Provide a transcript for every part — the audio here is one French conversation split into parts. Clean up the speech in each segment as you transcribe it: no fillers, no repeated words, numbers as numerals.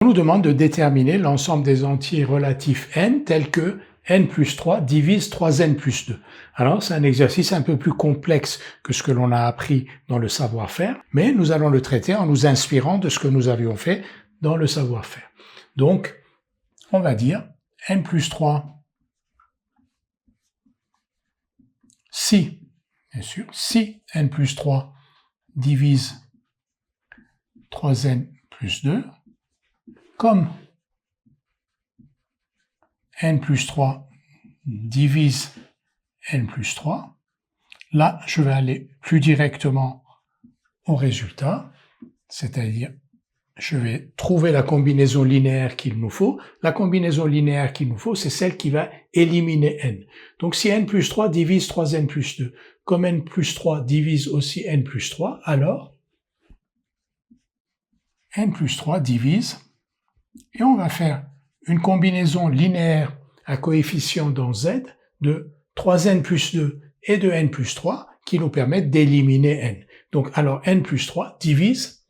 On nous demande de déterminer l'ensemble des entiers relatifs n tels que n plus 3 divise 3n plus 2. Alors c'est un exercice un peu plus complexe que ce que l'on a appris dans le savoir-faire, mais nous allons le traiter en nous inspirant de ce que nous avions fait dans le savoir-faire. Donc on va dire n plus 3 si, bien sûr, si n plus 3 divise 3n plus 2, comme n plus 3 divise n plus 3, là, je vais aller plus directement au résultat, c'est-à-dire, je vais trouver la combinaison linéaire qu'il nous faut. La combinaison linéaire qu'il nous faut, c'est celle qui va éliminer n. Donc, si n plus 3 divise 3n plus 2, comme n plus 3 divise aussi n plus 3, alors n plus 3 divise, et on va faire une combinaison linéaire à coefficient dans z de 3n plus 2 et de n plus 3 qui nous permettent d'éliminer n. Donc, alors n plus 3 divise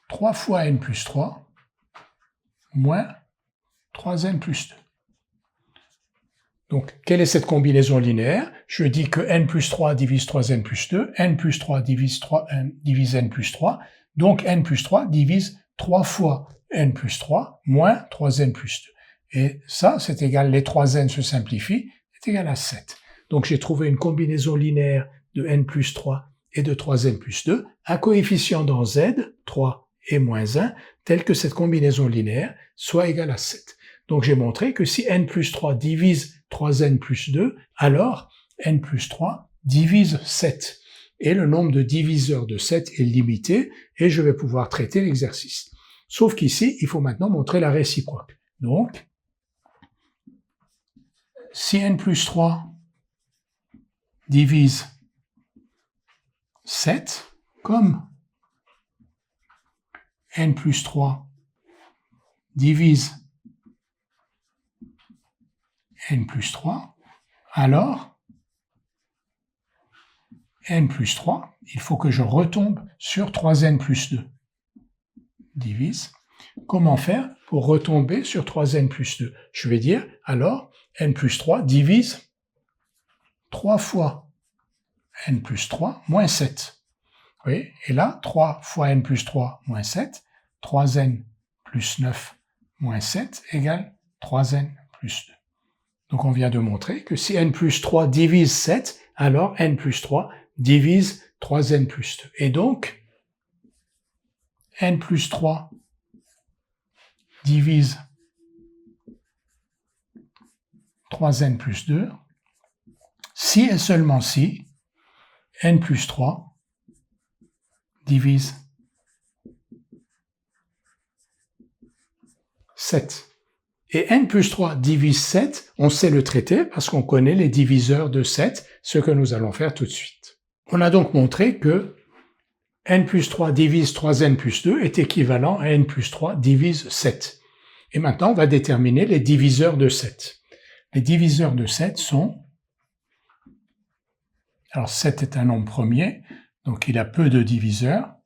3 fois n plus 3 moins 3n plus 2. Donc, quelle est cette combinaison linéaire? Je dis que n plus 3 divise 3n plus 2, n plus 3 divise n plus 3, donc n plus 3 divise 3 fois n plus 3 moins 3n plus 2. Et ça, c'est égal, les 3n se simplifient, c'est égal à 7. Donc j'ai trouvé une combinaison linéaire de n plus 3 et de 3n plus 2, à coefficient dans z, 3 et moins 1, tel que cette combinaison linéaire soit égale à 7. Donc j'ai montré que si n plus 3 divise 3n plus 2, alors n plus 3 divise 7. Et le nombre de diviseurs de 7 est limité, et je vais pouvoir traiter l'exercice. Sauf qu'ici, il faut maintenant montrer la réciproque. Donc, si n plus 3 divise 7, comme n plus 3 divise n plus 3, alors n plus 3, il faut que je retombe sur 3n plus 2. Divise. Comment faire pour retomber sur 3n plus 2? Je vais dire, alors, n plus 3 divise 3 fois n plus 3 moins 7. Oui, et là, 3 fois n plus 3 moins 7, 3n plus 9 moins 7 égale 3n plus 2. Donc on vient de montrer que si n plus 3 divise 7, alors n plus 3 divise 3n plus 2. Et donc, n plus 3 divise 3n plus 2, si et seulement si n plus 3 divise 7. Et n plus 3 divise 7, on sait le traiter parce qu'on connaît les diviseurs de 7, ce que nous allons faire tout de suite. On a donc montré que n plus 3 divise 3n plus 2 est équivalent à n plus 3 divise 7. Et maintenant, on va déterminer les diviseurs de 7. Les diviseurs de 7 sont... Alors 7 est un nombre premier, donc il a peu de diviseurs.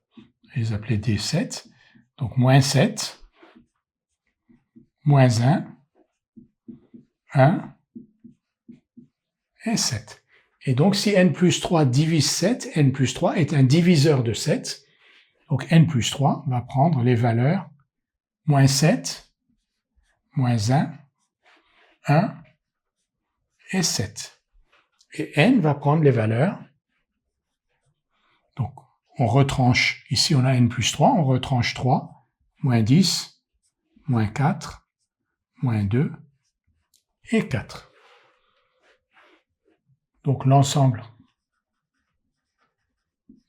Je vais les appeler D7. Donc moins 7, moins 1, 1 et 7. Et donc si n plus 3 divise 7, n plus 3 est un diviseur de 7. Donc n plus 3 va prendre les valeurs moins 7, moins 1, 1 et 7. Et n va prendre les valeurs. Donc on retranche, ici on a n plus 3, on retranche 3, moins 10, moins 4, moins 2 et 4. Donc l'ensemble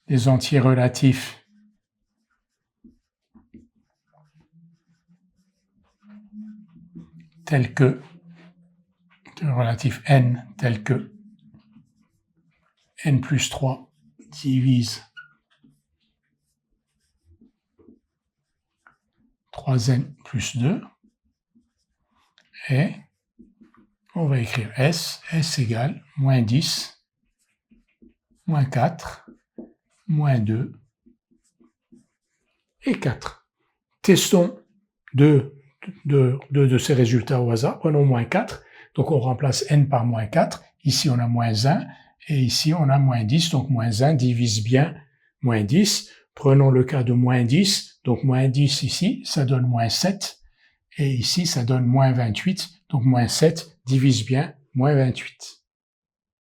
des entiers relatifs tels que, relatif n tel que n plus 3 divise 3n plus 2, et on va écrire S égale moins 10, moins 4, moins 2, et 4. Testons deux de ces résultats au hasard. Prenons moins 4. Donc on remplace n par moins 4. Ici on a moins 1 et ici on a moins 10. Donc moins 1 divise bien moins 10. Prenons le cas de moins 10. Donc moins 10 ici, ça donne moins 7. Et ici ça donne moins 28. Donc moins 7 divise bien moins 28.